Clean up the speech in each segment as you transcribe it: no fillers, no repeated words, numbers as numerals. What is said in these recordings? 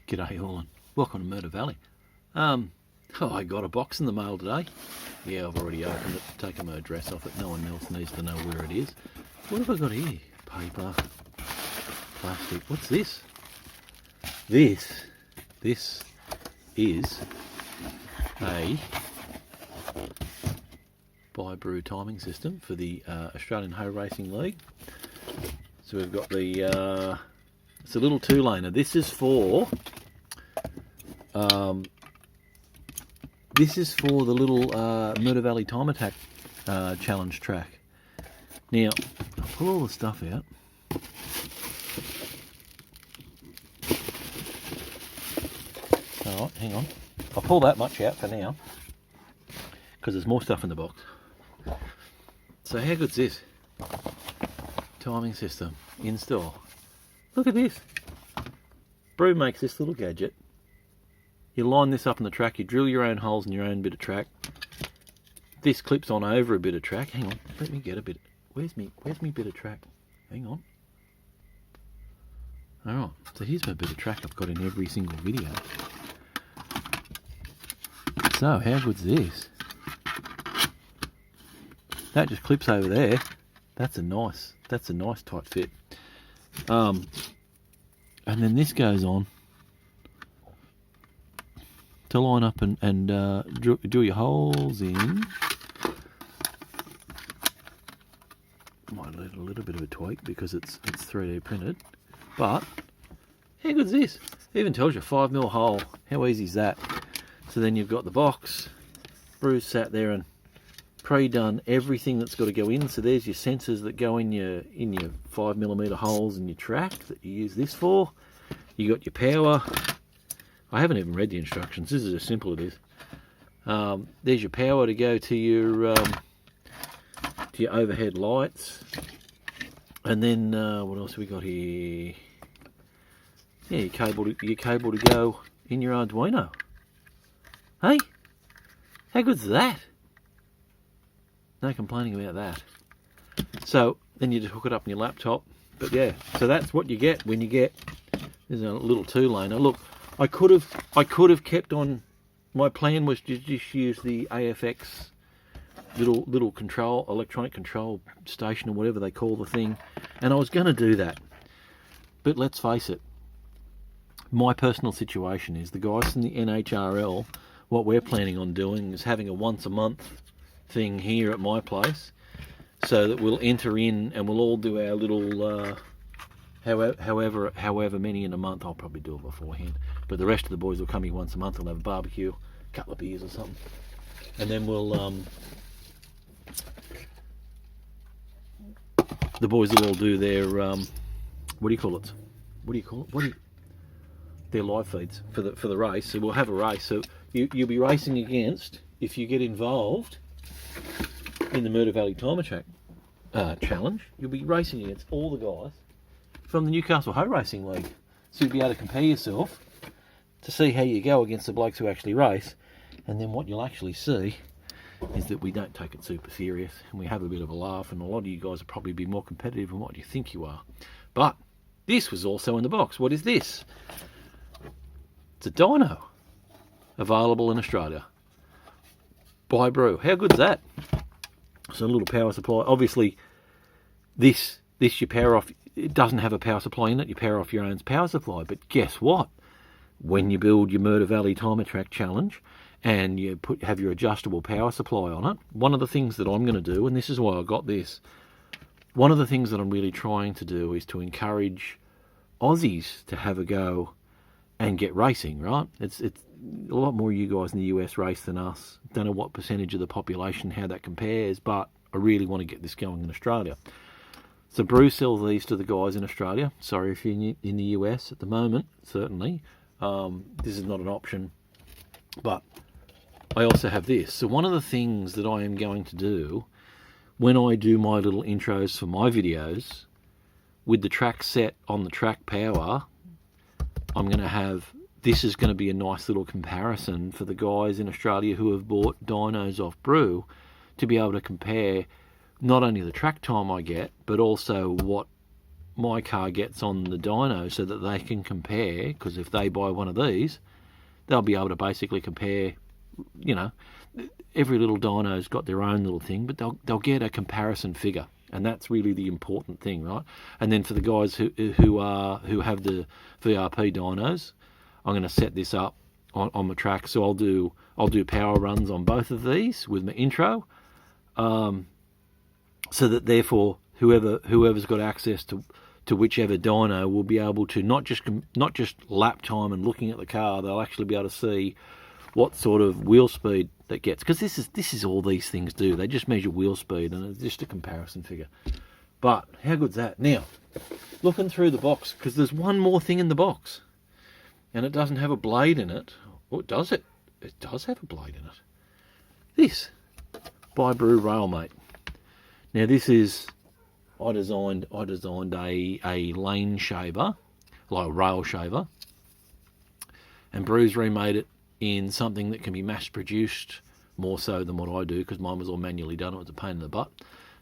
G'day all and welcome to Murder Valley. I got a box in the mail today. Yeah, I've already opened it, taken my address off it. No one else needs to know where it is. What have I got here? Paper, plastic. What's this? This is a buy-brew timing system for the Australian Hoe Racing League. So we've got the it's a little two-laner. This is for the little Murder Valley Time Attack challenge track. Now, I'll pull all the stuff out. Alright, hang on. I'll pull that much out for now, because there's more stuff in the box. So how good's this? Timing system, install. Look at this. Brew makes this little gadget. You line this up in the track, you drill your own holes in your own bit of track. This clips on over a bit of track. Hang on, let me get a bit. Where's me bit of track? Hang on. Alright, so here's my bit of track I've got in every single video. So how good's this? That just clips over there. That's a nice tight fit. And then this goes on to line up and drill your holes in. Might need a little bit of a tweak because it's 3D printed, but how good's this? It even tells you 5mm hole. How easy is that? So then you've got the box. Bruce sat there and pre-done everything that's got to go in. So there's your sensors that go in your 5mm holes in your track that you use this for. You got your power. I haven't even read the instructions. This is how simple it is. There's your power to go to your overhead lights. And then what else have we got here? Yeah, your cable to go in your Arduino. Hey, how good's that? No complaining about that. So then you just hook it up in your laptop. But yeah, so that's what you get when you get. There's a little two-laner. Look, I could have kept on. My plan was to just use the AFX little control, electronic control station or whatever they call the thing, and I was going to do that. But let's face it, my personal situation is the guys from the NHRL. What we're planning on doing is having a once a month thing here at my place, so that we'll enter in and we'll all do our little however many in a month. I'll probably do it beforehand, but the rest of the boys will come here once a month. We'll have a barbecue, a couple of beers or something, and then we'll the boys will all do their their live feeds for the race. So we'll have a race. So you'll be racing against, if you get involved in the Murder Valley Time Attack challenge, you'll be racing against all the guys from the Newcastle Hoe Racing League. So you'll be able to compare yourself to see how you go against the blokes who actually race. And then what you'll actually see is that we don't take it super serious and we have a bit of a laugh, and a lot of you guys will probably be more competitive than what you think you are. But this was also in the box. What is this? It's a Dino, available in Australia by Brew. How good's that? So a little power supply. Obviously this you power off. It doesn't have a power supply in it. You power off your own power supply. But guess what? When you build your Murder Valley Time Attack challenge and you have your adjustable power supply on it, one of the things that I'm going to do, and this is why I got this, one of the things that I'm really trying to do is to encourage Aussies to have a go and get racing, right? It's a lot more of you guys in the US race than us. Don't know what percentage of the population, how that compares, but I really want to get this going in Australia. So Brew sells these to the guys in Australia. Sorry if you're in the US at the moment, certainly. This is not an option. But I also have this. So one of the things that I am going to do when I do my little intros for my videos, with the track set on the track power, I'm going to have, this is going to be a nice little comparison for the guys in Australia who have bought dynos off Brew, to be able to compare not only the track time I get, but also what my car gets on the dyno so that they can compare, because if they buy one of these, they'll be able to basically compare, you know, every little dyno's got their own little thing, but they'll get a comparison figure, and that's really the important thing, right? And then for the guys who have the VRP dynos, I'm going to set this up on my track, so I'll do power runs on both of these with my intro, so that therefore whoever's got access to whichever dyno will be able to not just lap time and looking at the car, they'll actually be able to see what sort of wheel speed that gets, because this is all these things do. They just measure wheel speed, and it's just a comparison figure. But how good's that? Now, looking through the box, because there's one more thing in the box, and it doesn't have a blade in it. Or does it? It does have a blade in it. This by Brew Railmate. Now this is, I designed a lane shaver, like a rail shaver, and Brew's remade it in something that can be mass produced more so than what I do, because mine was all manually done. It was a pain in the butt.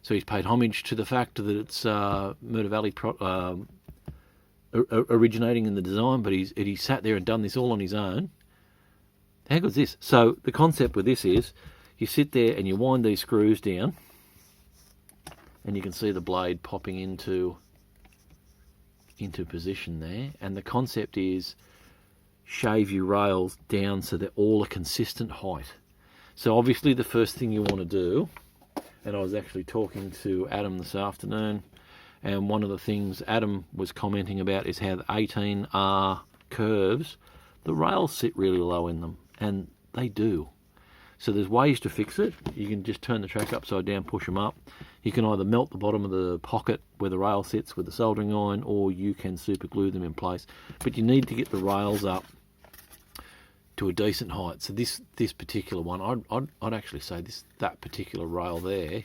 So he's paid homage to the fact that it's Murder Valley originating in the design, but he sat there and done this all on his own. How good's this? So the concept with this is, you sit there and you wind these screws down, and you can see the blade popping into position there. And the concept is, shave your rails down so they're all a consistent height. So obviously the first thing you want to do, and I was actually talking to Adam this afternoon, and one of the things Adam was commenting about is how the 18R curves, the rails sit really low in them, and they do. So there's ways to fix it. You can just turn the track upside down, push them up. You can either melt the bottom of the pocket where the rail sits with the soldering iron, or you can super glue them in place. But you need to get the rails up to a decent height. So this particular one, I'd actually say that particular rail there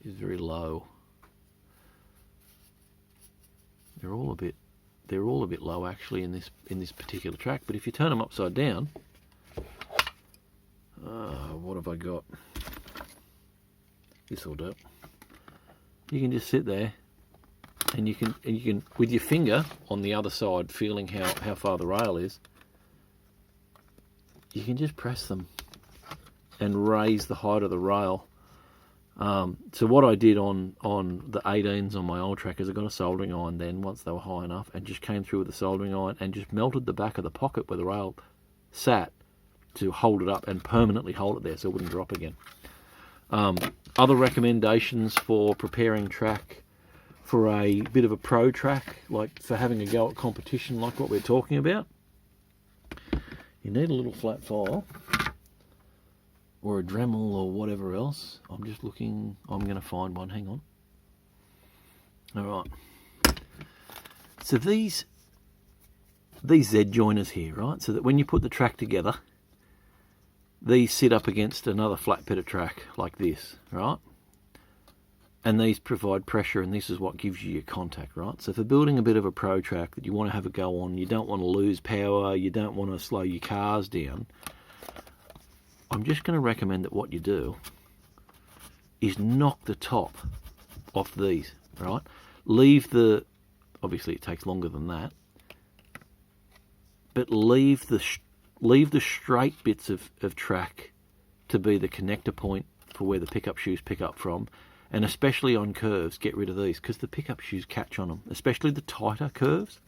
is very low. They're all a bit low actually in this particular track. But if you turn them upside down, what have I got? This will do. You can just sit there, and you can with your finger on the other side, feeling how far the rail is, you can just press them and raise the height of the rail. So what I did on the 18s on my old track is I got a soldering iron then, once they were high enough, and just came through with a soldering iron and just melted the back of the pocket where the rail sat to hold it up and permanently hold it there so it wouldn't drop again. Other recommendations for preparing track for a bit of a pro track, like for having a go at competition like what we're talking about, you need a little flat file or a Dremel or whatever else. I'm just looking, I'm going to find one, hang on. Alright, so these Z joiners here, right, so that when you put the track together, these sit up against another flat bit of track like this, right? And these provide pressure, and this is what gives you your contact, right? So for building a bit of a pro track that you want to have a go on, you don't want to lose power, you don't want to slow your cars down, I'm just going to recommend that what you do is knock the top off these, right? Leave the, obviously it takes longer than that, but leave the straight bits of track to be the connector point for where the pickup shoes pick up from, and especially on curves, get rid of these, because the pickup shoes catch on them, especially the tighter curves,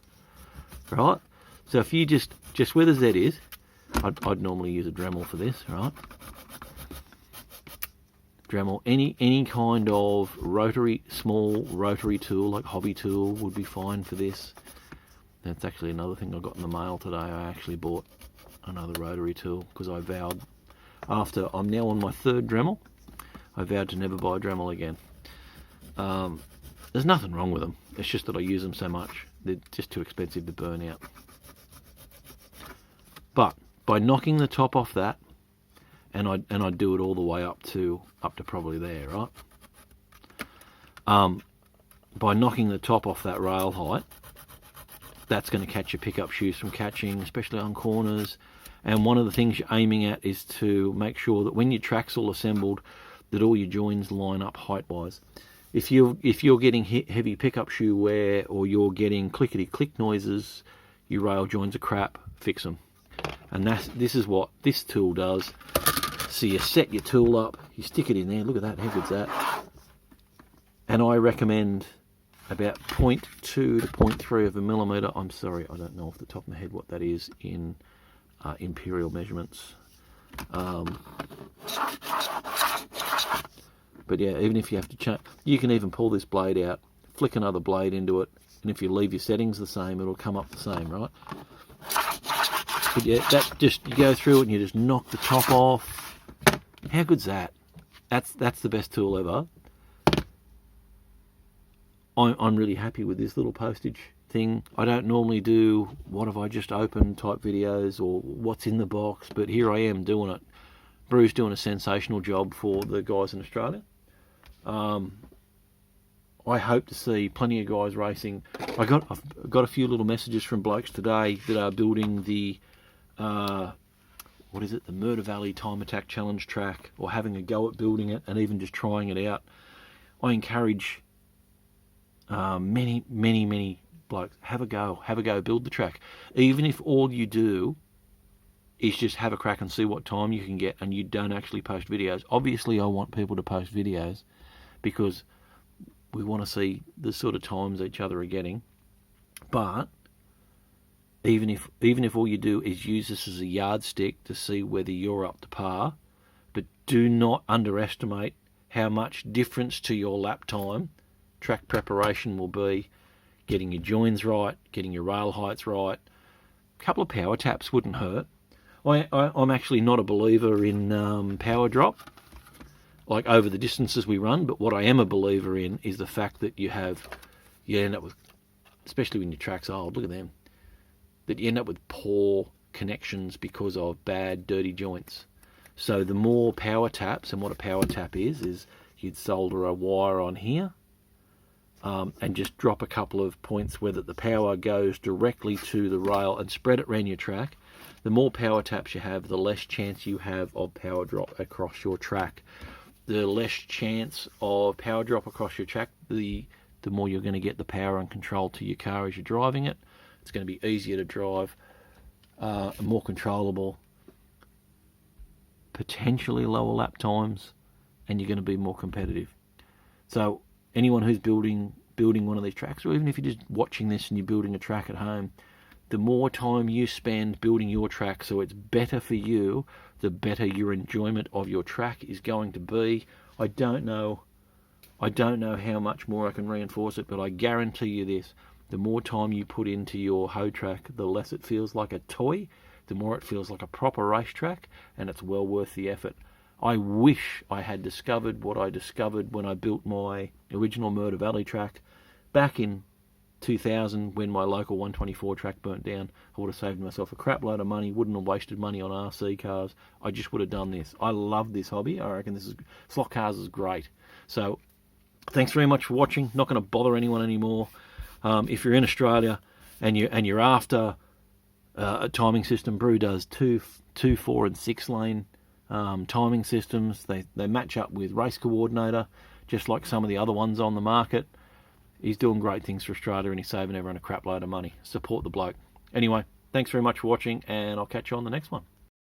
right? So if you just where the Z is, I'd normally use a Dremel for this, right? Dremel, any kind of small rotary tool, like hobby tool, would be fine for this. That's actually another thing I got in the mail today. I actually bought another rotary tool because I vowed, after I'm now on my third Dremel, I vowed to never buy a Dremel again. There's nothing wrong with them, it's just that I use them so much, they're just too expensive to burn out. But by knocking the top off that, and I'd do it all the way up to probably there, right? By knocking the top off that rail height, that's going to catch your pickup shoes from catching, especially on corners. And one of the things you're aiming at is to make sure that when your track's all assembled, that all your joins line up height-wise. if you're getting heavy pickup shoe wear, or you're getting clickety click noises, your rail joins are crap, fix them. And this is what this tool does. So you set your tool up, you stick it in there. Look at that, how good's that? And I recommend about 0.2 to 0.3 of a millimetre. I'm sorry, I don't know off the top of my head what that is in imperial measurements. But yeah, even if you have to change, you can even pull this blade out, flick another blade into it, and if you leave your settings the same, it'll come up the same, right? But yeah, that just, you go through it and you just knock the top off. How good's that? That's the best tool ever. I'm really happy with this little postage thing. I don't normally do what have I just opened type videos or what's in the box, but here I am doing it. Bru's doing a sensational job for the guys in Australia. I hope to see plenty of guys racing. I've got a few little messages from blokes today that are building the what is it, the Murder Valley Time Attack Challenge track, or having a go at building it and even just trying it out. I encourage many blokes, have a go, build the track. Even if all you do is just have a crack and see what time you can get, and you don't actually post videos. Obviously I want people to post videos because we want to see the sort of times each other are getting. But even if all you do is use this as a yardstick to see whether you're up to par, but do not underestimate how much difference to your lap time track preparation will be. Getting your joins right, getting your rail heights right. A couple of power taps wouldn't hurt. I'm actually not a believer in power drop, like over the distances we run, but what I am a believer in is the fact that you end up with, especially when your track's old, look at them, that you end up with poor connections because of bad, dirty joints. So the more power taps, and what a power tap is you'd solder a wire on here, and just drop a couple of points where the power goes directly to the rail and spread it around your track. The more power taps you have, the less chance you have of power drop across your track. The less chance of power drop across your track, the more you're going to get the power and control to your car as you're driving it. It's going to be easier to drive, more controllable, potentially lower lap times, and you're going to be more competitive. So anyone who's building one of these tracks, or even if you're just watching this and you're building a track at home, the more time you spend building your track so it's better for you, the better your enjoyment of your track is going to be. I don't know how much more I can reinforce it, but I guarantee you this: the more time you put into your hoe track, the less it feels like a toy, the more it feels like a proper racetrack, and it's well worth the effort. I wish I had discovered what I discovered when I built my original Murder Valley track back in 2000 when my local 124 track burnt down. I would have saved myself a crap load of money, wouldn't have wasted money on RC cars. I just would have done this. I love this hobby. I reckon slot cars is great. So thanks very much for watching. Not going to bother anyone anymore. If you're in Australia and you're after a timing system, Bru does 2, 4 and 6 lane timing systems. They match up with Race Coordinator, just like some of the other ones on the market. He's doing great things for Australia, and he's saving everyone a crap load of money. Support the bloke. Anyway, thanks very much for watching, and I'll catch you on the next one.